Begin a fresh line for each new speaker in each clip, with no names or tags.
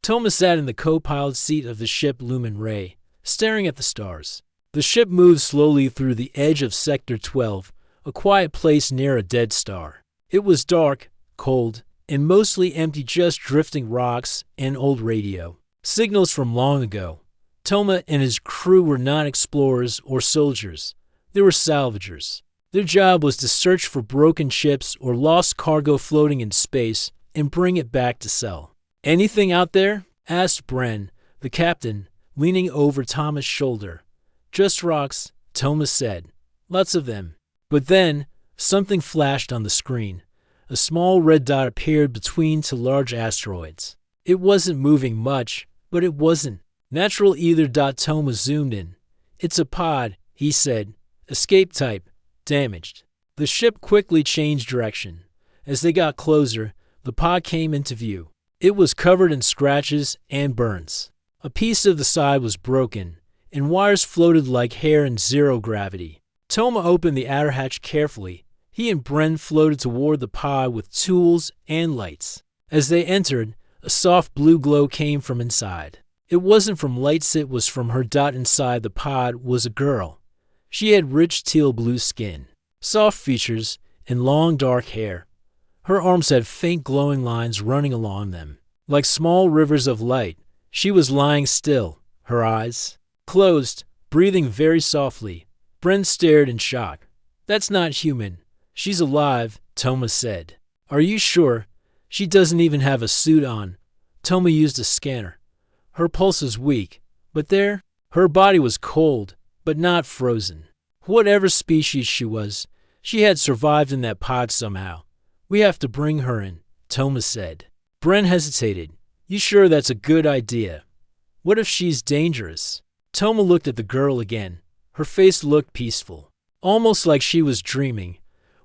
Toma sat in the co-pilot seat of the ship Lumen Ray, staring at the stars. The ship moved slowly through the edge of Sector 12, a quiet place near a dead star. It was dark, cold, and mostly empty, just drifting rocks and old radio. Signals from long ago. Toma and his crew were not explorers or soldiers. They were salvagers. Their job was to search for broken ships or lost cargo floating in space and bring it back to sell. "Anything out there?" asked Bren, the captain, leaning over Toma's shoulder. "Just rocks," Toma said. "Lots of them." But then, something flashed on the screen. A small red dot appeared between two large asteroids. It wasn't moving much, but it wasn't natural either. Toma zoomed in. "It's a pod," he said. "Escape type. Damaged." The ship quickly changed direction. As they got closer, the pod came into view. It was covered in scratches and burns. A piece of the side was broken, and wires floated like hair in zero gravity. Toma opened the outer hatch carefully. He and Bren floated toward the pod with tools and lights. As they entered, a soft blue glow came from inside. It wasn't from lights, it was from her. Inside the pod was a girl. She had rich teal blue skin, soft features, and long dark hair. Her arms had faint glowing lines running along them, like small rivers of light. She was lying still, her eyes closed, breathing very softly. Bren stared in shock. "That's not human. She's alive," Toma said. "Are you sure? She doesn't even have a suit on." Toma used a scanner. Her pulse was weak, but there, her body was cold, but not frozen. Whatever species she was, she had survived in that pod somehow. "We have to bring her in," Toma said. Bren hesitated. "You sure that's a good idea? What if she's dangerous?" Toma looked at the girl again. Her face looked peaceful, almost like she was dreaming.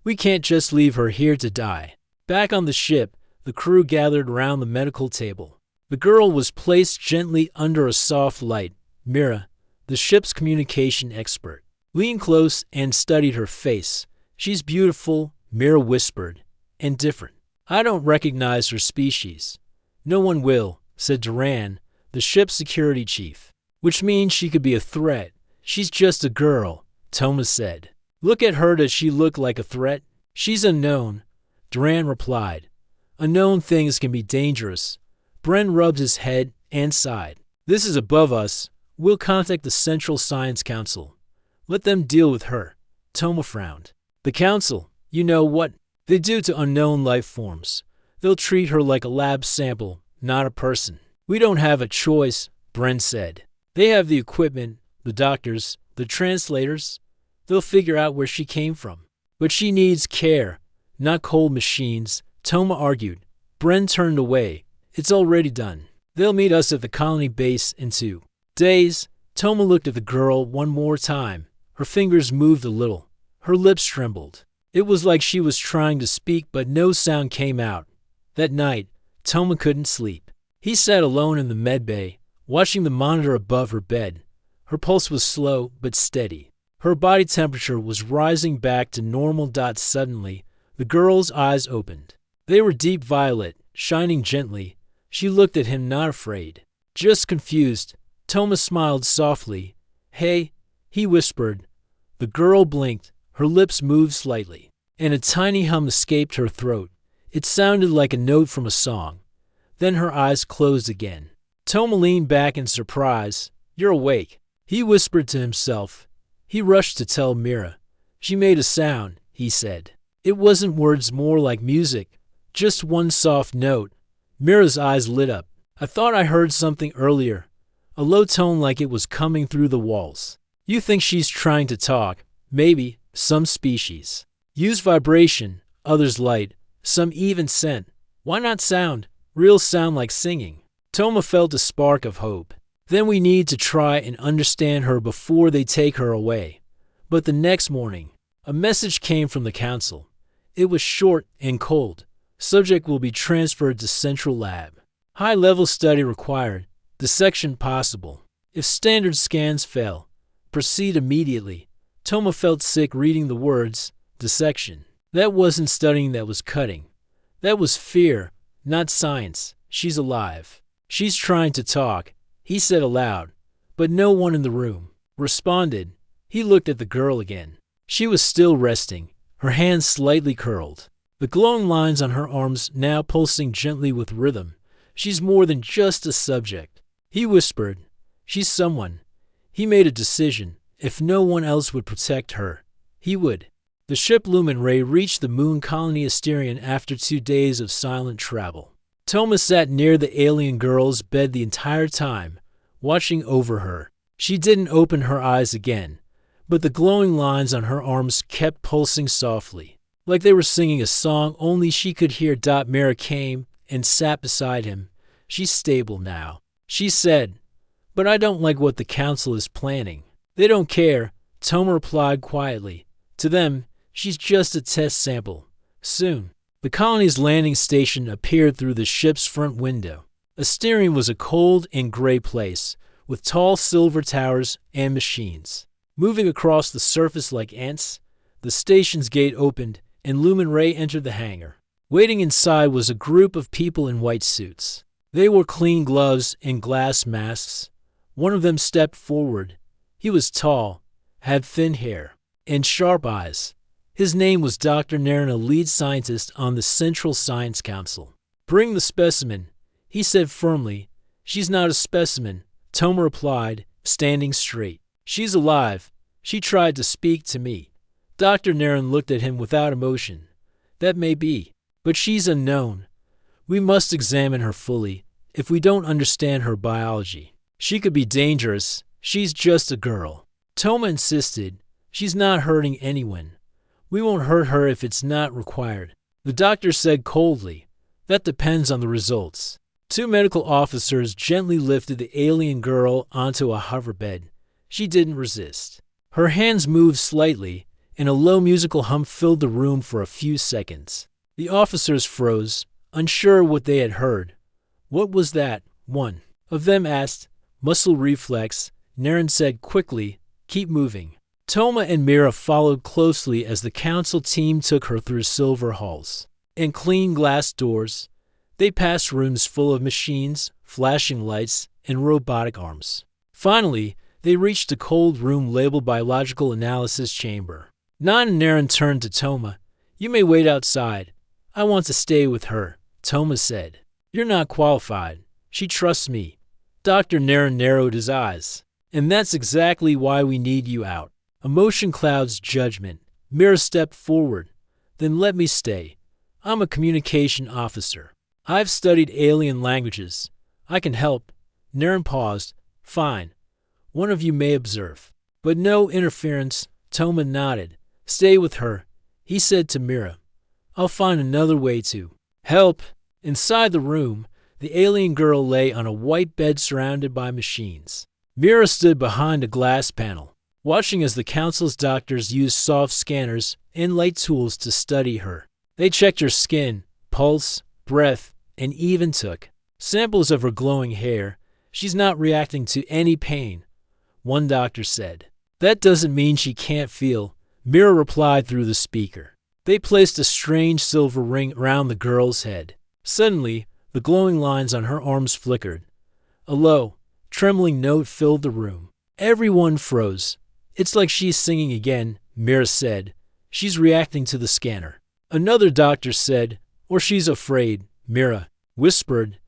"We can't just leave her here to die." Back on the ship, the crew gathered around the medical table. The girl was placed gently under a soft light. Mira, the ship's communication expert, leaned close and studied her face. "She's beautiful," Mira whispered, "and different. I don't recognize her species." "No one will," said Duran, the ship's security chief. "Which means she could be a threat." "She's just a girl," Toma said. "Look at her. Does she look like a threat?" "She's unknown," Duran replied. "Unknown things can be dangerous." Bren rubbed his head and sighed. "This is above us. We'll contact the Central Science Council. Let them deal with her." Toma frowned. "The council? You know what they do to unknown life forms. They'll treat her like a lab sample, not a person." "We don't have a choice," Bren said. "They have the equipment, the doctors, the translators. They'll figure out where she came from." "But she needs care, not cold machines," Toma argued. Bren turned away. "It's already done. They'll meet us at the colony base in 2 days. Toma looked at the girl one more time. Her fingers moved a little. Her lips trembled. It was like she was trying to speak, but no sound came out. That night, Toma couldn't sleep. He sat alone in the medbay, watching the monitor above her bed. Her pulse was slow but steady. Her body temperature was rising back to normal. Suddenly, the girl's eyes opened. They were deep violet, shining gently. She looked at him, not afraid, just confused. Toma smiled softly. "Hey," he whispered. The girl blinked. Her lips moved slightly, and a tiny hum escaped her throat. It sounded like a note from a song. Then her eyes closed again. Toma leaned back in surprise. "You're awake," he whispered to himself. He rushed to tell Mira. "She made a sound," he said. It wasn't words, more like music. Just one soft note. Mira's eyes lit up. "I thought I heard something earlier." A low tone, like it was coming through the walls. "You think she's trying to talk? Maybe. Some species use vibration, others light, some even scent. Why not sound? Real sound like singing." Toma felt a spark of hope. "Then we need to try and understand her before they take her away." But the next morning, a message came from the council. It was short and cold. "Subject will be transferred to Central Lab. High-level study required. Dissection possible. If standard scans fail, proceed immediately." Toma felt sick reading the words, dissection. That wasn't studying, that was cutting. That was fear, not science. "She's alive." She's trying to talk, he said aloud, but no one in the room responded. He looked at the girl again. She was still resting, her hands slightly curled, the glowing lines on her arms now pulsing gently with rhythm. She's more than just a subject, he whispered. She's someone. He made a decision. If no one else would protect her, he would. The ship Lumen Ray reached the moon colony Asterion after 2 days of silent travel. Toma sat near the alien girl's bed the entire time, watching over her. She didn't open her eyes again, but the glowing lines on her arms kept pulsing softly, like they were singing a song only she could hear. Mira came and sat beside him. She's stable now, she said, but I don't like what the council is planning. They don't care, Toma replied quietly. To them, she's just a test sample. Soon, the colony's landing station appeared through the ship's front window. Asterion was a cold and gray place, with tall silver towers and machines moving across the surface like ants. The station's gate opened, and Lumen Ray entered the hangar. Waiting inside was a group of people in white suits. They wore clean gloves and glass masks. One of them stepped forward. He was tall, had thin hair, and sharp eyes. His name was Dr. Naren, a lead scientist on the Central Science Council. Bring the specimen, he said firmly. She's not a specimen, Toma replied, standing straight. She's alive. She tried to speak to me. Dr. Naren looked at him without emotion. That may be, but she's unknown. We must examine her fully. If we don't understand her biology, she could be dangerous. She's just a girl. Toma insisted. She's not hurting anyone. We won't hurt her if it's not required. The doctor said coldly. That depends on the results. 2 medical officers gently lifted the alien girl onto a hoverbed. She didn't resist. Her hands moved slightly, and a low musical hum filled the room for a few seconds. The officers froze, unsure what they had heard. What was that? One of them asked. Muscle reflex, Naren said quickly. Keep moving. Toma and Mira followed closely as the council team took her through silver halls and clean glass doors. They passed rooms full of machines, flashing lights, and robotic arms. Finally, they reached a cold room labeled Biological Analysis Chamber. Nan and Naren turned to Toma. You may wait outside. I want to stay with her, Toma said. You're not qualified. She trusts me. Dr. Naren narrowed his eyes. And that's exactly why we need you out. Emotion clouds judgment. Mira stepped forward. Then let me stay. I'm a communication officer. I've studied alien languages. I can help. Naren paused. Fine. One of you may observe. But no interference. Toma nodded. Stay with her, he said to Mira. I'll find another way to help. Inside the room, the alien girl lay on a white bed surrounded by machines. Mira stood behind a glass panel, watching as the council's doctors used soft scanners and light tools to study her. They checked her skin, pulse, breath, and even took samples of her glowing hair. She's not reacting to any pain, one doctor said. That doesn't mean she can't feel, Mira replied through the speaker. They placed a strange silver ring around the girl's head. Suddenly, the glowing lines on her arms flickered. A low, trembling note filled the room. Everyone froze. It's like she's singing again, Mira said. She's reacting to the scanner. Another doctor said, or she's afraid, Mira whispered.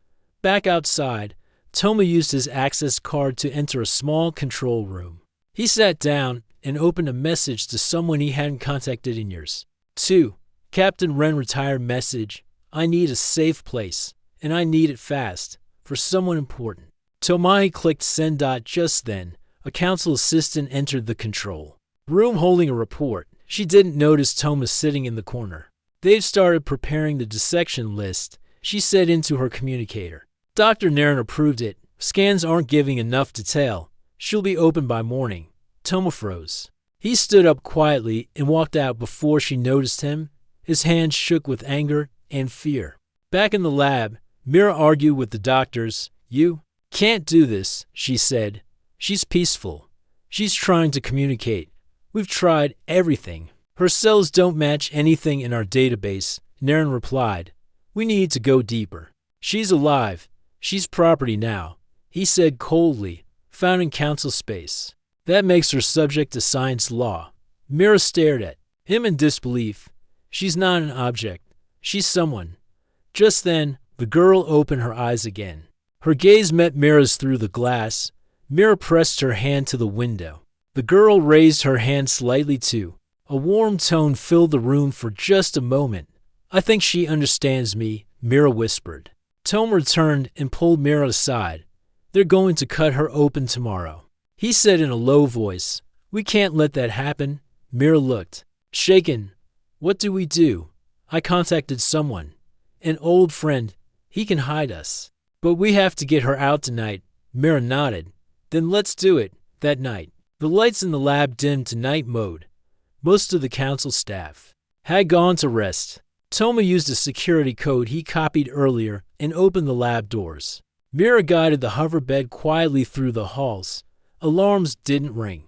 Back outside, Toma used his access card to enter a small control room. He sat down and opened a message to someone he hadn't contacted in years. 2. Captain Wren retired message. I need a safe place, and I need it fast, for someone important. Tomai clicked send. Just then, a council assistant entered the control room holding a report. She didn't notice Toma sitting in the corner. They've started preparing the dissection list, she said into her communicator. Dr. Naren approved it. Scans aren't giving enough detail. She'll be open by morning. Toma froze. He stood up quietly and walked out before she noticed him. His hands shook with anger and fear. Back in the lab, Mira argued with the doctors. You can't do this, she said. She's peaceful. She's trying to communicate. We've tried everything. Her cells don't match anything in our database, Naren replied. We need to go deeper. She's alive. She's property now, he said coldly, found in council space. That makes her subject to science law. Mira stared at him in disbelief. She's not an object. She's someone. Just then, the girl opened her eyes again. Her gaze met Mira's through the glass. Mira pressed her hand to the window. The girl raised her hand slightly too. A warm tone filled the room for just a moment. I think she understands me, Mira whispered. Toma turned and pulled Mira aside. They're going to cut her open tomorrow. He said in a low voice, We can't let that happen. Mira looked shaken. What do we do? I contacted someone. An old friend. He can hide us. But we have to get her out tonight. Mira nodded. Then let's do it. That night, the lights in the lab dimmed to night mode. Most of the council staff had gone to rest. Toma used a security code he copied earlier and opened the lab doors. Mira guided the hoverbed quietly through the halls. Alarms didn't ring.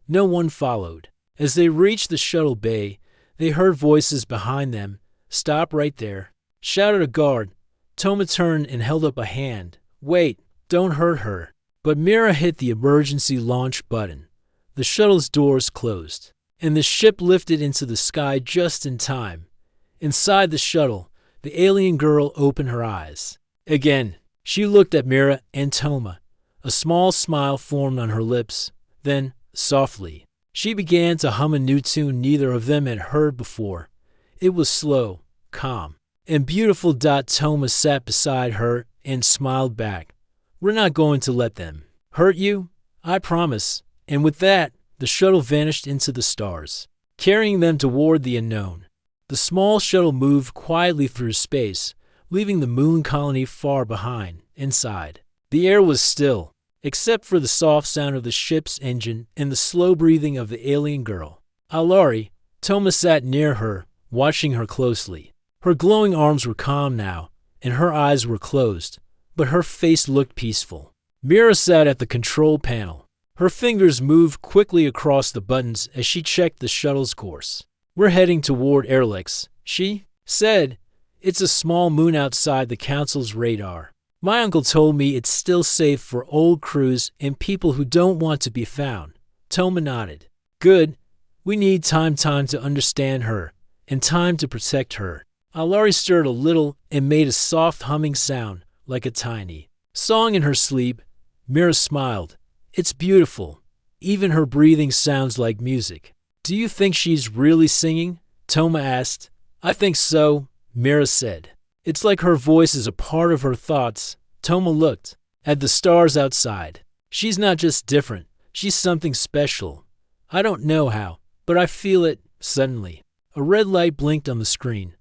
No one followed. As they reached the shuttle bay, they heard voices behind them. Stop right there, shouted a guard. Toma turned and held up a hand. Wait, don't hurt her. But Mira hit the emergency launch button. The shuttle's doors closed, and the ship lifted into the sky just in time. Inside the shuttle, the alien girl opened her eyes. Again, she looked at Mira and Toma. A small smile formed on her lips. Then, softly, she began to hum a new tune neither of them had heard before. It was slow, calm, and beautiful. Toma sat beside her and smiled back. We're not going to let them hurt you, I promise. And with that, the shuttle vanished into the stars, carrying them toward the unknown. The small shuttle moved quietly through space, leaving the moon colony far behind. Inside, the air was still, except for the soft sound of the ship's engine and the slow breathing of the alien girl. Alari, Toma sat near her, watching her closely. Her glowing arms were calm now, and her eyes were closed, but her face looked peaceful. Mira sat at the control panel. Her fingers moved quickly across the buttons as she checked the shuttle's course. We're heading toward Erlix, she said. It's a small moon outside the council's radar. My uncle told me it's still safe for old crews and people who don't want to be found. Toma nodded. Good. We need time to understand her, and time to protect her. Alari stirred a little and made a soft humming sound, like a tiny song in her sleep. Mira smiled. It's beautiful. Even her breathing sounds like music. Do you think she's really singing? Toma asked. I think so, Mira said. It's like her voice is a part of her thoughts. Toma looked at the stars outside. She's not just different. She's something special. I don't know how, but I feel it. Suddenly, a red light blinked on the screen.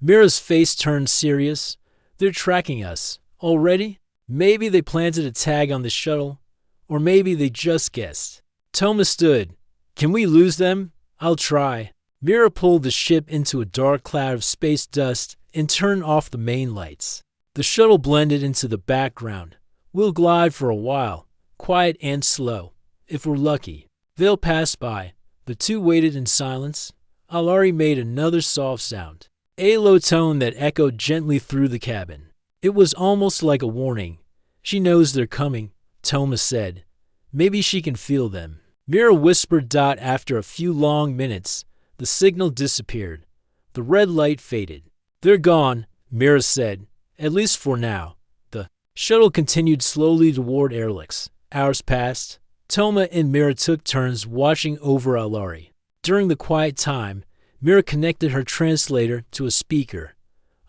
Mira's face turned serious. They're tracking us. Already? Maybe they planted a tag on the shuttle. Or maybe they just guessed. Toma stood. Can we lose them? I'll try. Mira pulled the ship into a dark cloud of space dust and turned off the main lights. The shuttle blended into the background. We'll glide for a while, quiet and slow. If we're lucky, they'll pass by. The two waited in silence. Alari made another soft sound, a low tone that echoed gently through the cabin. It was almost like a warning. She knows they're coming, Toma said. Maybe she can feel them. Mira whispered. After a few long minutes, the signal disappeared. The red light faded. They're gone, Mira said, at least for now. The shuttle continued slowly toward Erlix. Hours passed. Toma and Mira took turns watching over Alari. During the quiet time, Mira connected her translator to a speaker.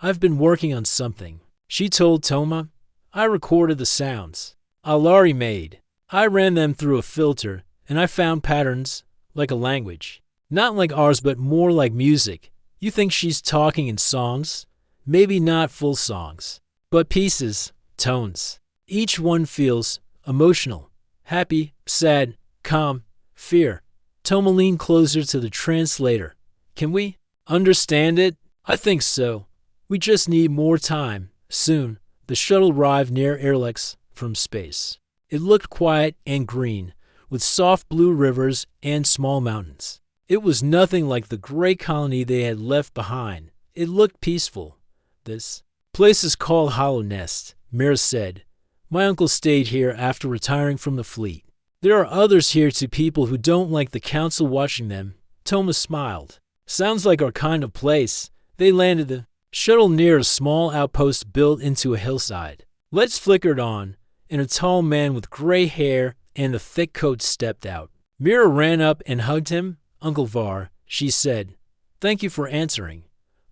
I've been working on something, she told Toma. I recorded the sounds Alari made. I ran them through a filter, and I found patterns, like a language. Not like ours, but more like music. You think she's talking in songs? Maybe not full songs, but pieces, tones. Each one feels emotional, happy, sad, calm, fear. Toma leaned closer to the translator. Can we understand it? I think so. We just need more time. Soon, the shuttle arrived near Erlix from space. It looked quiet and green, with soft blue rivers and small mountains. It was nothing like the great colony they had left behind. It looked peaceful. This place is called Hollow Nest, Mira said. My uncle stayed here after retiring from the fleet. There are others here too, people who don't like the council watching them. Toma smiled. Sounds like our kind of place. They landed the shuttle near a small outpost built into a hillside. Lights flickered on, and a tall man with gray hair and a thick coat stepped out. Mira ran up and hugged him. Uncle Var, she said. Thank you for answering.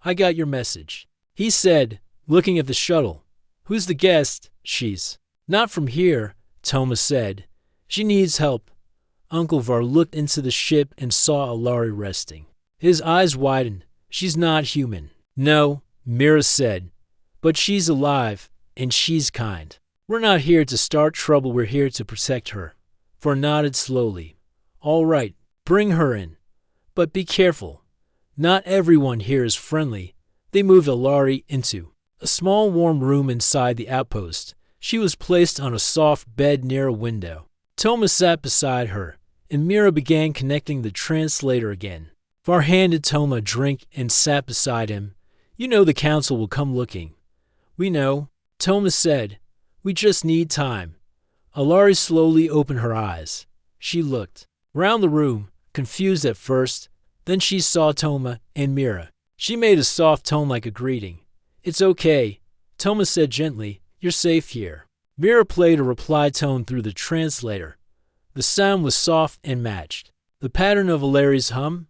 I got your message. He said, looking at the shuttle. Who's the guest? She's not from here, Toma said. She needs help. Uncle Var looked into the ship and saw Alari resting. His eyes widened. She's not human. No, Mira said. But she's alive, and she's kind. We're not here to start trouble, we're here to protect her. Var nodded slowly. All right, bring her in. But be careful. Not everyone here is friendly. They moved Alari into a small warm room inside the outpost. She was placed on a soft bed near a window. Toma sat beside her, and Mira began connecting the translator again. Var handed Toma a drink and sat beside him. You know the council will come looking. We know, Toma said. We just need time. Alari slowly opened her eyes. She looked round the room, confused at first. Then she saw Toma and Mira. She made a soft tone like a greeting. It's okay, Toma said gently. You're safe here. Mira played a reply tone through the translator. The sound was soft and matched the pattern of Alari's hum.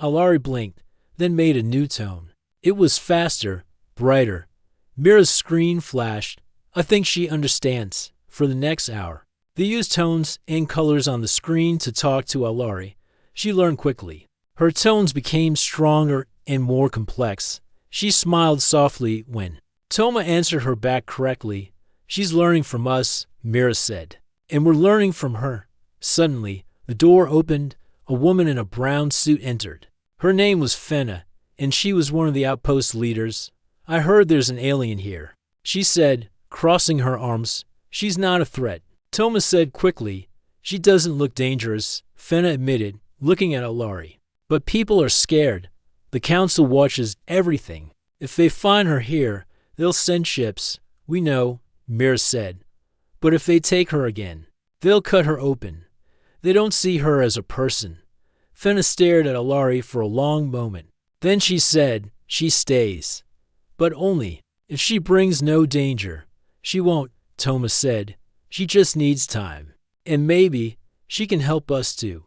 Alari blinked, then made a new tone. It was faster, brighter. Mira's screen flashed. I think she understands. For the next hour, they used tones and colors on the screen to talk to Alari. She learned quickly. Her tones became stronger and more complex. She smiled softly when Toma answered her back correctly. She's learning from us, Mira said. And we're learning from her. Suddenly, the door opened. A woman in a brown suit entered. Her name was Fenna, and she was one of the outpost leaders. I heard there's an alien here, she said, crossing her arms. She's not a threat, Toma said quickly. She doesn't look dangerous, Fenna admitted, looking at Alari. But people are scared. The council watches everything. If they find her here, they'll send ships. We know, Mira said. But if they take her again, they'll cut her open. They don't see her as a person. Fenna stared at Alari for a long moment. Then she said, she stays. But only if she brings no danger. She won't, Toma said. She just needs time. And maybe she can help us too.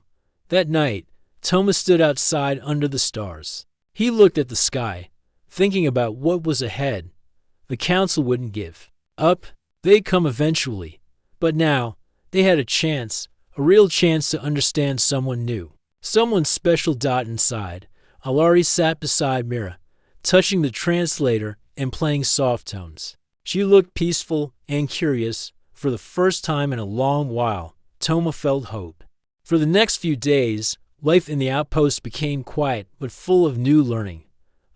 That night, Toma stood outside under the stars. He looked at the sky, thinking about what was ahead. The council wouldn't give up. They'd come eventually. But now, they had a chance, a real chance to understand someone new. Someone special. Inside, Alari sat beside Mira, touching the translator and playing soft tones. She looked peaceful and curious. For the first time in a long while, Toma felt hope. For the next few days, life in the outpost became quiet but full of new learning.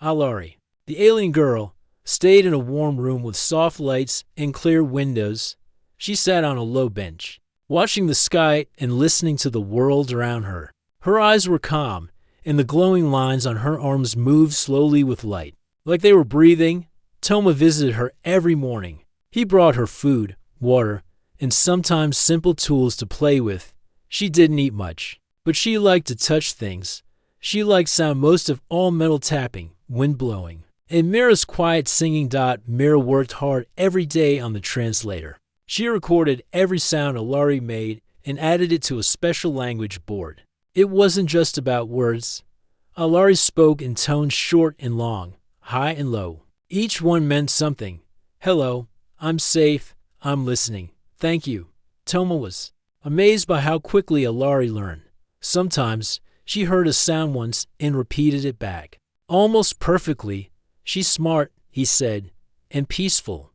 Alari, the alien girl, stayed in a warm room with soft lights and clear windows. She sat on a low bench, watching the sky and listening to the world around her. Her eyes were calm, and the glowing lines on her arms moved slowly with light. Like they were breathing, Toma visited her every morning. He brought her food, water, and sometimes simple tools to play with. She didn't eat much, but she liked to touch things. She liked sound most of all, metal tapping, wind blowing, and Mira's quiet singing. Mira worked hard every day on the translator. She recorded every sound Alari made and added it to a special language board. It wasn't just about words. Alari spoke in tones short and long, high and low. Each one meant something. Hello, I'm safe, I'm listening, thank you. Toma was amazed by how quickly Alari learned. Sometimes she heard a sound once and repeated it back. Almost perfectly. She's smart, he said, and peaceful.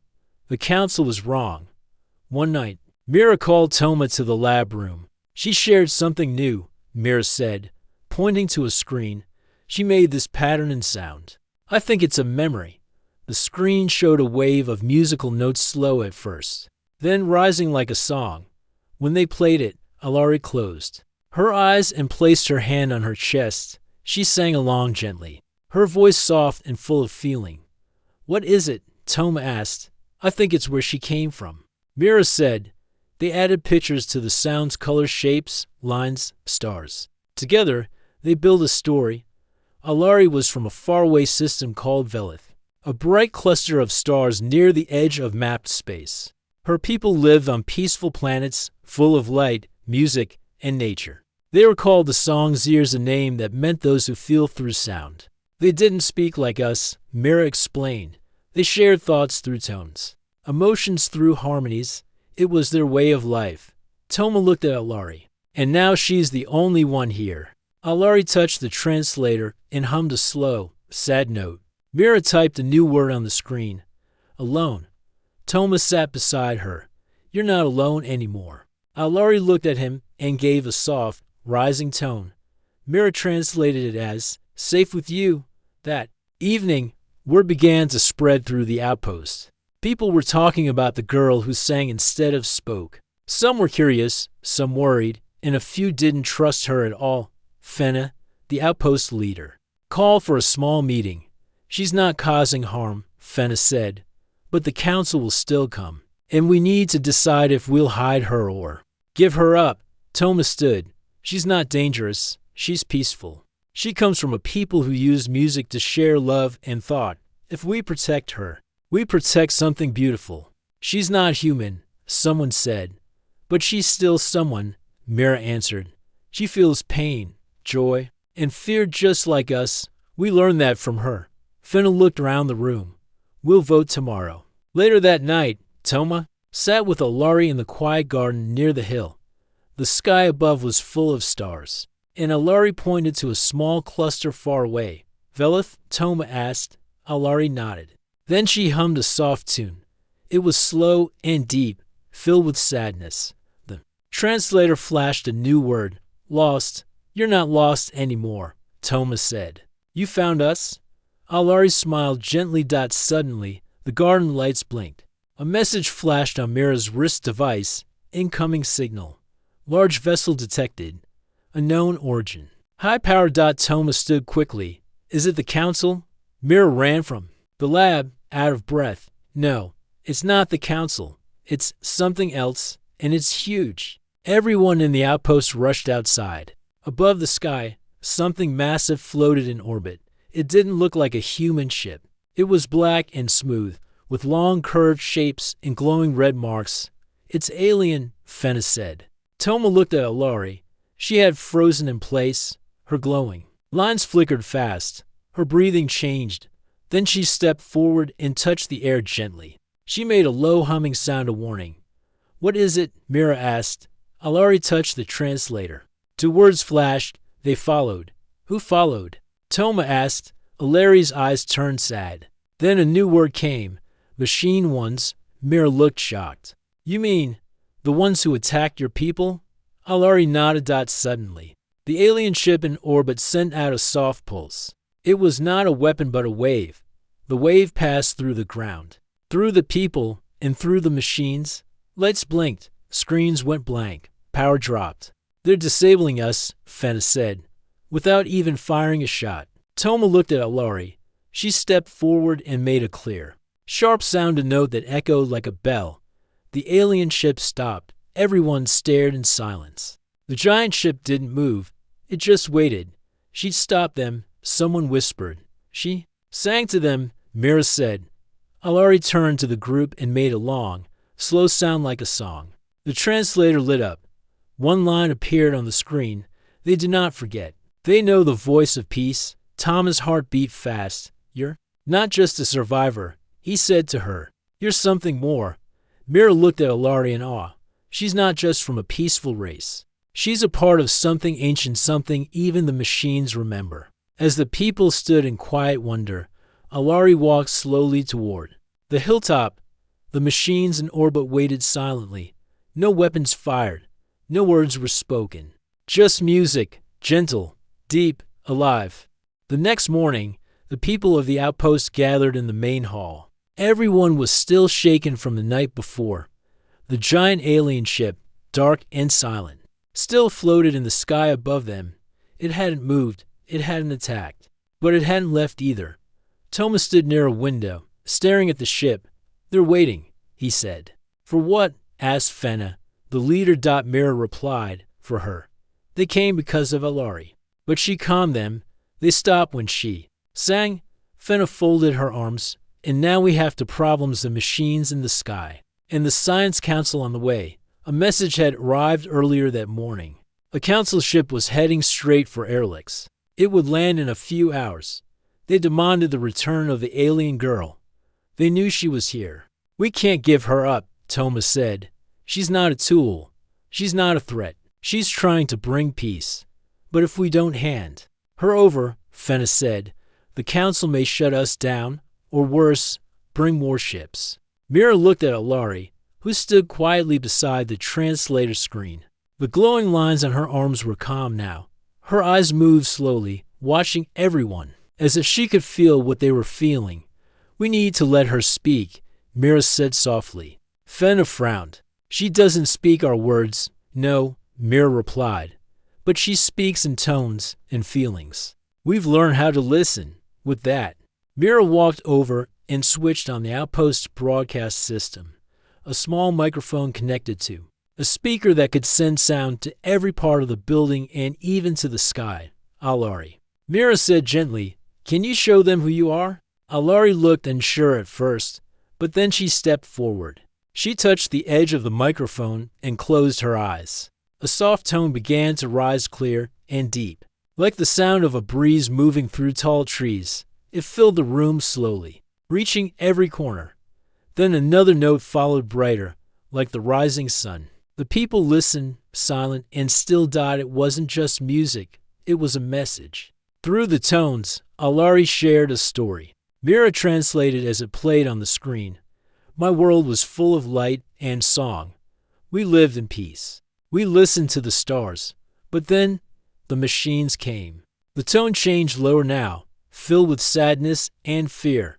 The council was wrong. One night, Mira called Toma to the lab room. She shared something new, Mira said, pointing to a screen. She made this pattern and sound. I think it's a memory. The screen showed a wave of musical notes, slow at first, then rising like a song. When they played it, Alari closed her eyes and placed her hand on her chest. She sang along gently, her voice soft and full of feeling. What is it? Toma asked. I think it's where she came from. Mira said. They added pictures to the sounds, colors, shapes, lines, stars. Together, they build a story. Alari was from a faraway system called Velith, a bright cluster of stars near the edge of mapped space. Her people lived on peaceful planets, full of light, music, and nature. They were called the Songseers, a name that meant those who feel through sound. They didn't speak like us, Mira explained. They shared thoughts through tones, emotions through harmonies. It was their way of life. Toma looked at Alari. And now she's the only one here. Alari touched the translator and hummed a slow, sad note. Mira typed a new word on the screen. Alone. Toma sat beside her. You're not alone anymore. Alari looked at him and gave a soft, rising tone. Mira translated it as, safe with you. That evening, word began to spread through the outpost. People were talking about the girl who sang instead of spoke. Some were curious, some worried, and a few didn't trust her at all. Fenna, the outpost leader, called for a small meeting. She's not causing harm, Fenna said, but the council will still come, and we need to decide if we'll hide her or give her up. Toma stood. She's not dangerous. She's peaceful. She comes from a people who use music to share love and thought. If we protect her, we protect something beautiful. She's not human, someone said. But she's still someone, Mira answered. She feels pain, joy, and fear just like us. We learned that from her. Fenna looked around the room. We'll vote tomorrow. Later that night, Toma sat with Alari in the quiet garden near the hill. The sky above was full of stars, and Alari pointed to a small cluster far away. Velith, Toma asked. Alari nodded. Then she hummed a soft tune. It was slow and deep, filled with sadness. The translator flashed a new word. Lost. You're not lost anymore, Toma said. You found us? Alari smiled gently. Suddenly, the garden lights blinked. A message flashed on Mira's wrist device. Incoming signal. Large vessel detected. Unknown origin. High power. Toma stood quickly. Is it the council? Mira ran from the lab, out of breath. No, it's not the council. It's something else, and it's huge. Everyone in the outpost rushed outside. Above the sky, something massive floated in orbit. It didn't look like a human ship. It was black and smooth, with long curved shapes and glowing red marks. It's alien, Fenna said. Toma looked at Alari. She had frozen in place, her glowing lines flickered fast. Her breathing changed. Then she stepped forward and touched the air gently. She made a low humming sound of warning. What is it? Mira asked. Alari touched the translator. Two words flashed. They followed. Who followed? Toma asked. Alari's eyes turned sad. Then a new word came. Machine ones. Mira looked shocked. You mean the ones who attacked your people? Alari nodded. Suddenly, the alien ship in orbit sent out a soft pulse. It was not a weapon but a wave. The wave passed through the ground, through the people, and through the machines. Lights blinked. Screens went blank. Power dropped. They're disabling us, Fenna said, without even firing a shot. Toma looked at Alari. She stepped forward and made a clear, sharp sound, a note that echoed like a bell. The alien ship stopped. Everyone stared in silence. The giant ship didn't move. It just waited. She'd stop them. Someone whispered. She sang to them, Mira said. Alari turned to the group and made a long, slow sound like a song. The translator lit up. One line appeared on the screen. They did not forget. They know the voice of peace. Toma's heart beat fast. You're not just a survivor, he said to her. You're something more. Mira looked at Alari in awe. She's not just from a peaceful race. She's a part of something ancient, something even the machines remember. As the people stood in quiet wonder, Alari walked slowly toward the hilltop. The machines in orbit waited silently. No weapons fired. No words were spoken. Just music, gentle, deep, alive. The next morning, the people of the outpost gathered in the main hall. Everyone was still shaken from the night before. The giant alien ship, dark and silent, still floated in the sky above them. It hadn't moved. It hadn't attacked, but it hadn't left either. Toma stood near a window, staring at the ship. They're waiting. he said. For what? Asked Fenna. The leader. Mira replied. For her. They came because of Alari. But she calmed them. They stopped when she sang. Fenna folded her arms. And now we have to problems the machines in the sky. And the Science Council on the way. A message had arrived earlier that morning. A council ship was heading straight for Erlix. It would land in a few hours. They demanded the return of the alien girl. They knew she was here. We can't give her up, Thomas said. She's not a tool. She's not a threat. She's trying to bring peace. But if we don't hand her over, Fenna said, the council may shut us down, or worse, bring more ships. Mira looked at Alari, who stood quietly beside the translator screen. The glowing lines on her arms were calm now. Her eyes moved slowly, watching everyone, as if she could feel what they were feeling. We need to let her speak, Mira said softly. Fenna frowned. She doesn't speak our words. No, Mira replied. But she speaks in tones and feelings. We've learned how to listen. With that, Mira walked over and switched on the outpost broadcast system. A small microphone connected to a speaker that could send sound to every part of the building and even to the sky. Alari. Mira said gently, Can you show them who you are? Alari looked unsure at first, but then she stepped forward. She touched the edge of the microphone and closed her eyes. A soft tone began to rise clear and deep. Like the sound of a breeze moving through tall trees, it filled the room slowly, reaching every corner. Then another note followed brighter, like the rising sun. The people listened, silent and still. It wasn't just music, it was a message. Through the tones, Alari shared a story. Mira translated as it played on the screen. My world was full of light and song. We lived in peace. We listened to the stars. But then, the machines came. The tone changed lower now, filled with sadness and fear.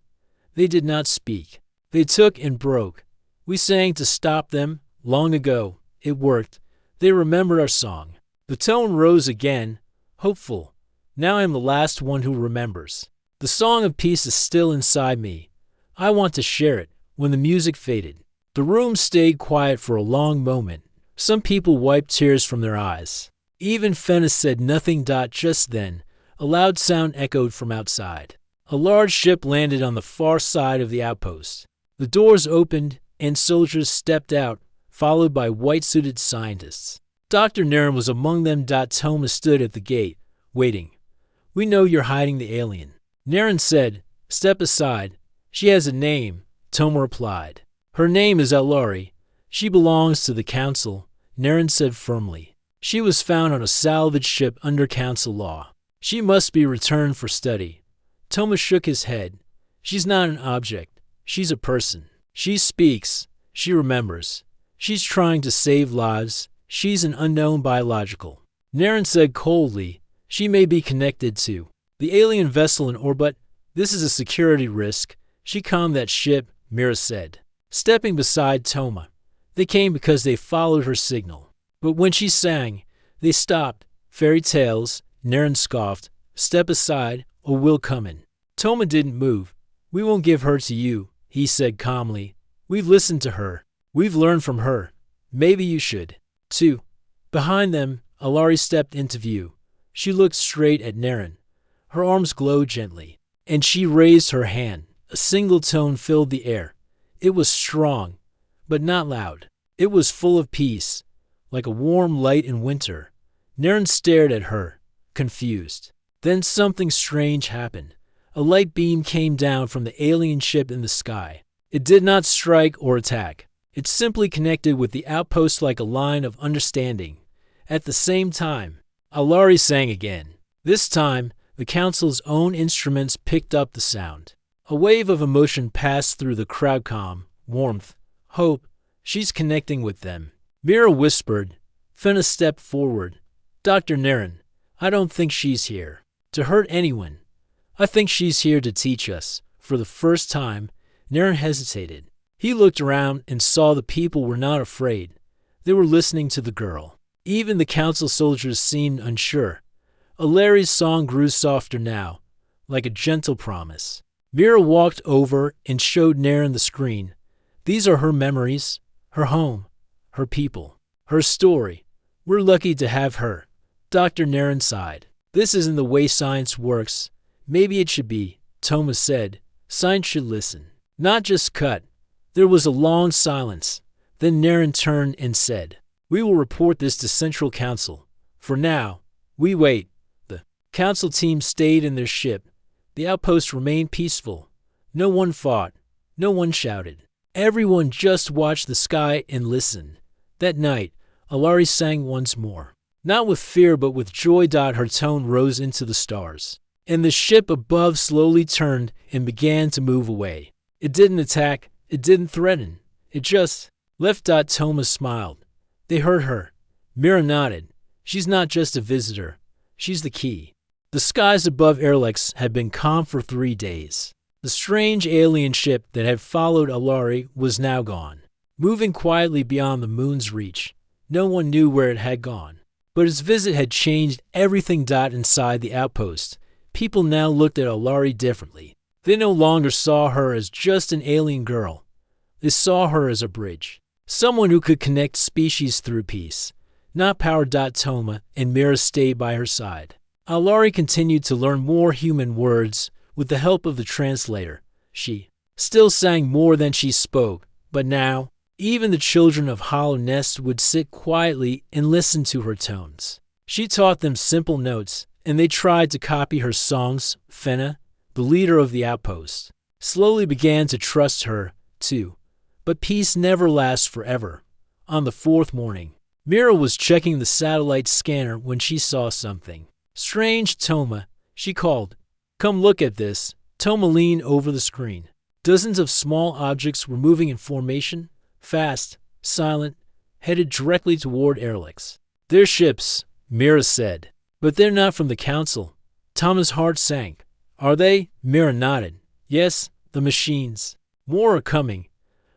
They did not speak. They took and broke. We sang to stop them long ago. It worked. They remembered our song. The tone rose again, hopeful. Now I am the last one who remembers. The song of peace is still inside me. I want to share it. When the music faded, the room stayed quiet for a long moment. Some people wiped tears from their eyes. Even Fenna said nothing. Just then, a loud sound echoed from outside. A large ship landed on the far side of the outpost. The doors opened, and soldiers stepped out, followed by white-suited scientists. Dr. Naren was among them. Thomas stood at the gate, waiting. We know you're hiding the alien. Naren said, Step aside. She has a name, Toma replied. Her name is Alari. She belongs to the council, Naren said firmly. She was found on a salvage ship under council law. She must be returned for study. Toma shook his head. She's not an object. She's a person. She speaks. She remembers. She's trying to save lives. She's an unknown biological. Naren said coldly, She may be connected to the alien vessel in orbit. This is a security risk. She calmed that ship, Mira said. Stepping beside Toma. They came because they followed her signal. But when she sang, they stopped. Fairy tales, Naren scoffed. Step aside, or we'll come in. Toma didn't move. We won't give her to you, he said calmly. We've listened to her. We've learned from her. Maybe you should, too. Behind them, Alari stepped into view. She looked straight at Naren. Her arms glowed gently, and she raised her hand. A single tone filled the air. It was strong, but not loud. It was full of peace, like a warm light in winter. Naren stared at her, confused. Then something strange happened. A light beam came down from the alien ship in the sky. It did not strike or attack. It simply connected with the outpost like a line of understanding. At the same time, Alari sang again. This time, the council's own instruments picked up the sound. A wave of emotion passed through the crowd. Calm, warmth, hope. She's connecting with them. Mira whispered. Fenna stepped forward. Dr. Naren, I don't think she's here to hurt anyone. I think she's here to teach us. For the first time, Naren hesitated. He looked around and saw the people were not afraid. They were listening to the girl. Even the council soldiers seemed unsure. Alari's song grew softer now, like a gentle promise. Mira walked over and showed Naren the screen. These are her memories, her home, her people, her story. We're lucky to have her. Dr. Naren sighed. This isn't the way science works. Maybe it should be, Thomas said. Science should listen, not just cut. There was a long silence. Then Naren turned and said, we will report this to Central Council. For now, we wait. The council team stayed in their ship. The outpost remained peaceful. No one fought. No one shouted. Everyone just watched the sky and listened. That night, Alari sang once more. Not with fear but with joy. Her tone rose into the stars. And the ship above slowly turned and began to move away. It didn't attack. It didn't threaten. It just left. Thomas smiled. They heard her. Mira nodded. She's not just a visitor. She's the key. The skies above Erlex had been calm for 3 days. The strange alien ship that had followed Alari was now gone, moving quietly beyond the moon's reach. No one knew where it had gone. But its visit had changed everything. Inside the outpost, people now looked at Alari differently. They no longer saw her as just an alien girl. They saw her as a bridge. Someone who could connect species through peace, not power. Toma and Mira stayed by her side. Alari continued to learn more human words with the help of the translator. She still sang more than she spoke, but now, even the children of Hollow Nest would sit quietly and listen to her tones. She taught them simple notes, and they tried to copy her songs. Fenna, the leader of the outpost, slowly began to trust her, too. But peace never lasts forever. On the 4th morning, Mira was checking the satellite scanner when she saw something strange. Toma, she called. Come look at this. Toma leaned over the screen. Dozens of small objects were moving in formation, fast, silent, headed directly toward Erlex. They're ships, Mira said. But they're not from the council. Toma's heart sank. Are they? Mira nodded. Yes, the machines. More are coming.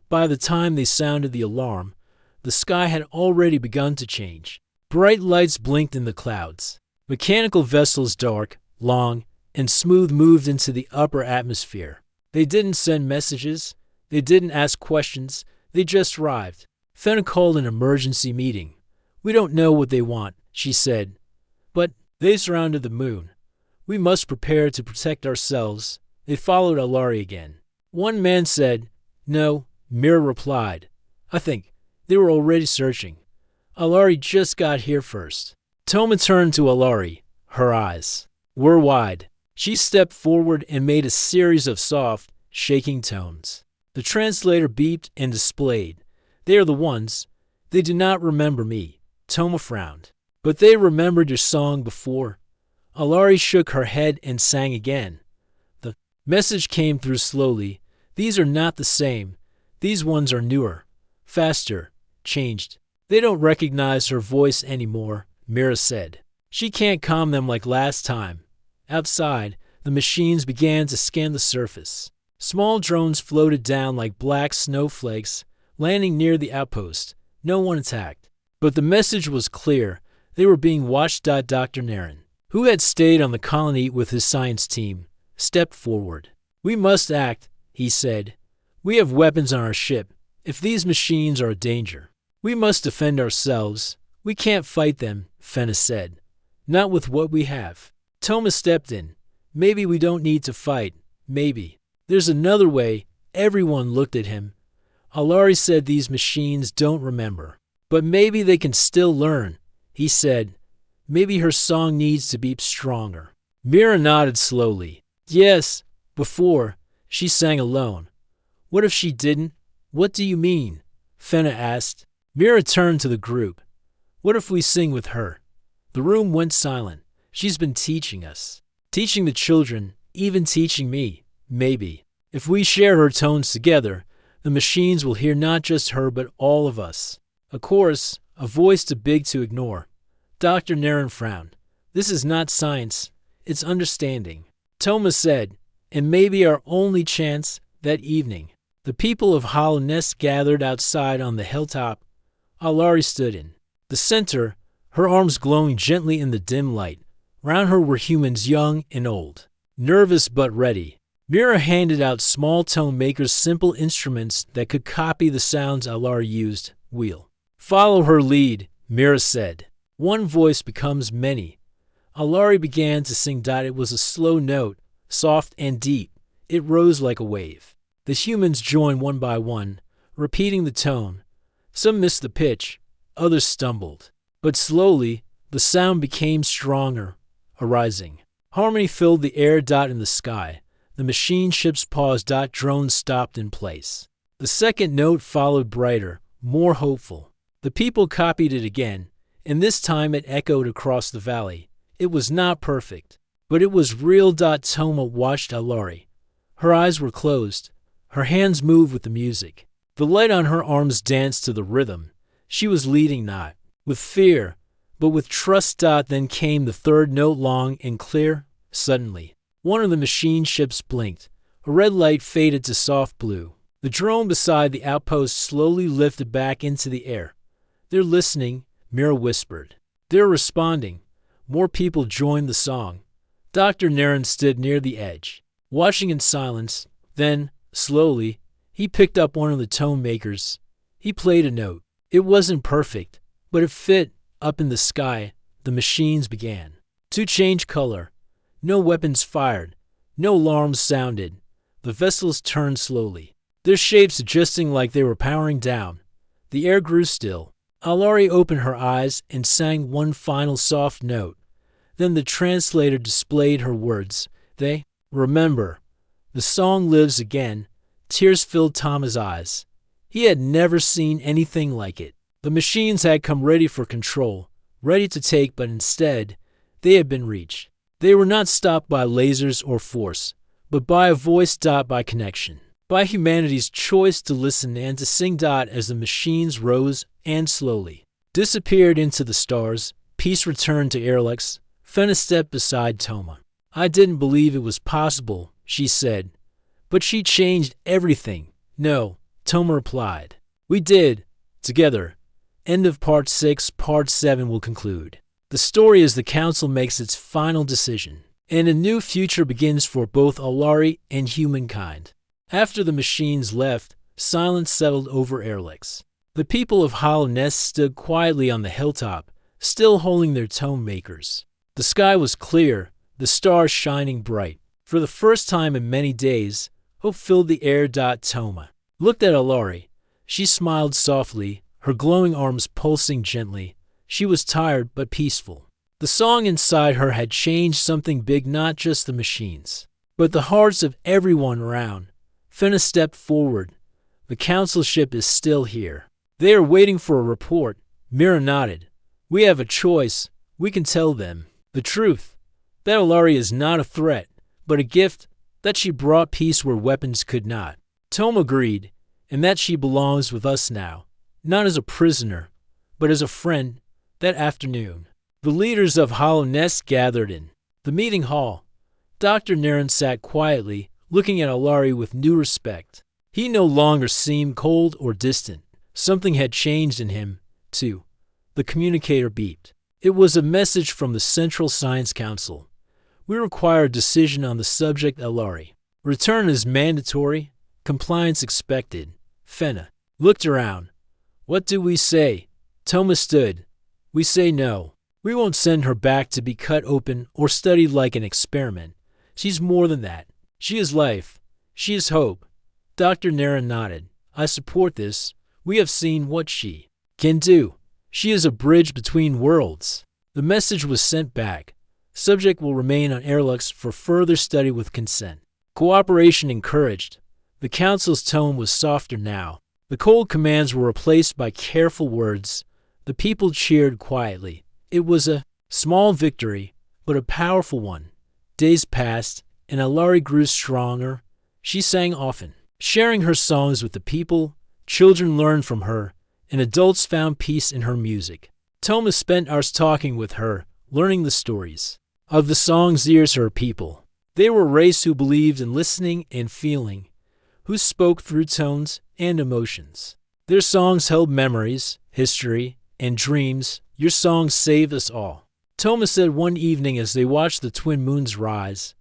By the time they sounded the alarm, the sky had already begun to change. Bright lights blinked in the clouds. Mechanical vessels, dark, long, and smooth, moved into the upper atmosphere. They didn't send messages. They didn't ask questions. They just arrived. Fenna called an emergency meeting. We don't know what they want, she said. But they surrounded the moon. We must prepare to protect ourselves. They followed Alari again. One man said, no. Mira replied, I think they were already searching. Alari just got here first. Toma turned to Alari. Her eyes were wide. She stepped forward and made a series of soft, shaking tones. The translator beeped and displayed. They are the ones. They do not remember me. Toma frowned. But they remembered your song before. Alari shook her head and sang again. The message came through slowly. These are not the same. These ones are newer, faster, changed. They don't recognize her voice anymore, Mira said. She can't calm them like last time. Outside, the machines began to scan the surface. Small drones floated down like black snowflakes, landing near the outpost. No one attacked. But the message was clear. They were being watched. Dr. Naren, who had stayed on the colony with his science team, stepped forward. We must act, he said. We have weapons on our ship. If these machines are a danger, we must defend ourselves. We can't fight them, Fenna said. Not with what we have. Toma stepped in. Maybe we don't need to fight. Maybe. There's another way. Everyone looked at him. Alari said these machines don't remember. But maybe they can still learn, he said. Maybe her song needs to be stronger. Mira nodded slowly. Yes, before, she sang alone. What if she didn't? What do you mean? Fenna asked. Mira turned to the group. What if we sing with her? The room went silent. She's been teaching us. Teaching the children, even teaching me. Maybe. If we share her tones together, the machines will hear not just her but all of us. A chorus, a voice too big to ignore. Dr. Naren frowned. This is not science. It's understanding. Toma said, and maybe our only chance. That evening, the people of Hollow Nest gathered outside on the hilltop. Alari stood in the center, her arms glowing gently in the dim light. Round her were humans young and old, nervous but ready. Mira handed out small tone makers simple instruments that could copy the sounds Alari used. We'll follow her lead, Mira said. One voice becomes many. Alari began to sing. It was a slow note, soft and deep. It rose like a wave. The humans joined one by one, repeating the tone. Some missed the pitch, others stumbled. But slowly, the sound became stronger, arising. Harmony filled the air. In the sky, the machine ships paused. Drones stopped in place. The second note followed, brighter, more hopeful. The people copied it again, and this time it echoed across the valley. It was not perfect, but it was real. Toma watched Alari. Her eyes were closed. Her hands moved with the music. The light on her arms danced to the rhythm. She was leading, not with fear, but with trust. Then came the third note, long and clear. Suddenly, one of the machine ships blinked. A red light faded to soft blue. The drone beside the outpost slowly lifted back into the air. They're listening, Mira whispered. They're responding. More people joined the song. Dr. Naren stood near the edge, watching in silence. Then, slowly, he picked up one of the tone makers. He played a note. It wasn't perfect, but it fit. Up in the sky, the machines began to change color. No weapons fired. No alarms sounded. The vessels turned slowly, their shapes adjusting like they were powering down. The air grew still. Alari opened her eyes and sang one final soft note. Then the translator displayed her words. They remember. The song lives again. Tears filled Toma's eyes. He had never seen anything like it. The machines had come ready for control, ready to take, but instead, they had been reached. They were not stopped by lasers or force, but by a voice. By connection. By humanity's choice to listen and to sing. As the machines rose and slowly disappeared into the stars, peace returned to Erlex. Fenna stepped beside Toma. I didn't believe it was possible, she said. But she changed everything. No, Toma replied. We did. Together. End of Part 6. Part 7 will conclude the story as the Council makes its final decision, and a new future begins for both Alari and humankind. After the machines left, silence settled over Erlex. The people of Hollow Nest stood quietly on the hilltop, still holding their tone makers. The sky was clear, the stars shining bright. For the first time in many days, hope filled the air. Toma looked at Alari. She smiled softly, her glowing arms pulsing gently. She was tired but peaceful. The song inside her had changed something big, not just the machines, but the hearts of everyone around. Fenna stepped forward. The council ship is still here. They are waiting for a report. Mira nodded. We have a choice. We can tell them the truth. That Alari is not a threat, but a gift. That she brought peace where weapons could not. Toma agreed, and that she belongs with us now, not as a prisoner, but as a friend. That afternoon, the leaders of Hollow Nest gathered in the meeting hall. Dr. Naren sat quietly, looking at Alari with new respect. He no longer seemed cold or distant. Something had changed in him, too. The communicator beeped. It was a message from the Central Science Council. We require a decision on the subject, Alari. Return is mandatory. Compliance expected. Fenna looked around. What do we say? Toma stood. We say no. We won't send her back to be cut open or studied like an experiment. She's more than that. She is life. She is hope. Dr. Naren nodded. I support this. We have seen what she can do. She is a bridge between worlds. The message was sent back. Subject will remain on Erlex for further study with consent. Cooperation encouraged. The council's tone was softer now. The cold commands were replaced by careful words. The people cheered quietly. It was a small victory, but a powerful one. Days passed, and Alari grew stronger. She sang often, sharing her songs with the people. Children learned from her, and adults found peace in her music. Toma spent hours talking with her, learning the stories of the songs years her people. They were a race who believed in listening and feeling, who spoke through tones and emotions. Their songs held memories, history, and dreams. Your songs saved us all. Toma said one evening as they watched the twin moons rise.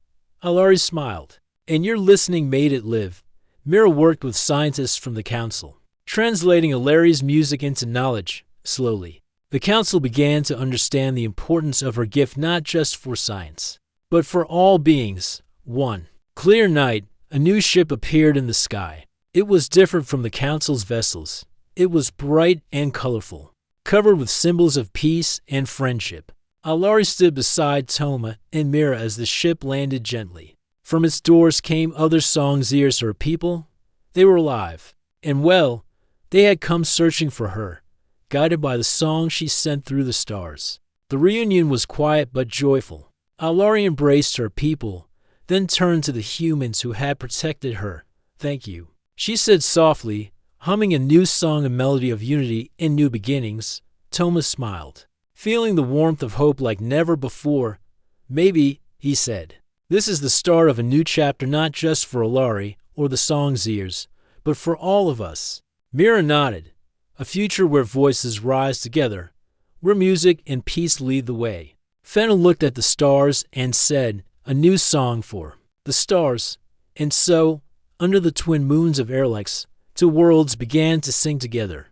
Alari smiled. And your listening made it live. Mira worked with scientists from the council, translating Alari's music into knowledge, slowly. The council began to understand the importance of her gift not just for science, but for all beings. One clear night, a new ship appeared in the sky. It was different from the council's vessels. It was bright and colorful, covered with symbols of peace and friendship. Alari stood beside Toma and Mira as the ship landed gently. From its doors came other songs ears to her people. They were alive, and well, they had come searching for her, guided by the song she sent through the stars. The reunion was quiet but joyful. Alari embraced her people, then turned to the humans who had protected her. "Thank you," she said softly, humming a new song, a melody of unity and new beginnings. Toma smiled, feeling the warmth of hope like never before. "Maybe," he said, "this is the start of a new chapter not just for Alari or the song's ears, but for all of us." Mira nodded. "A future where voices rise together, where music and peace lead the way." Fennel looked at the stars and said, "A new song for the stars." And so, under the twin moons of Erlex, two worlds began to sing together.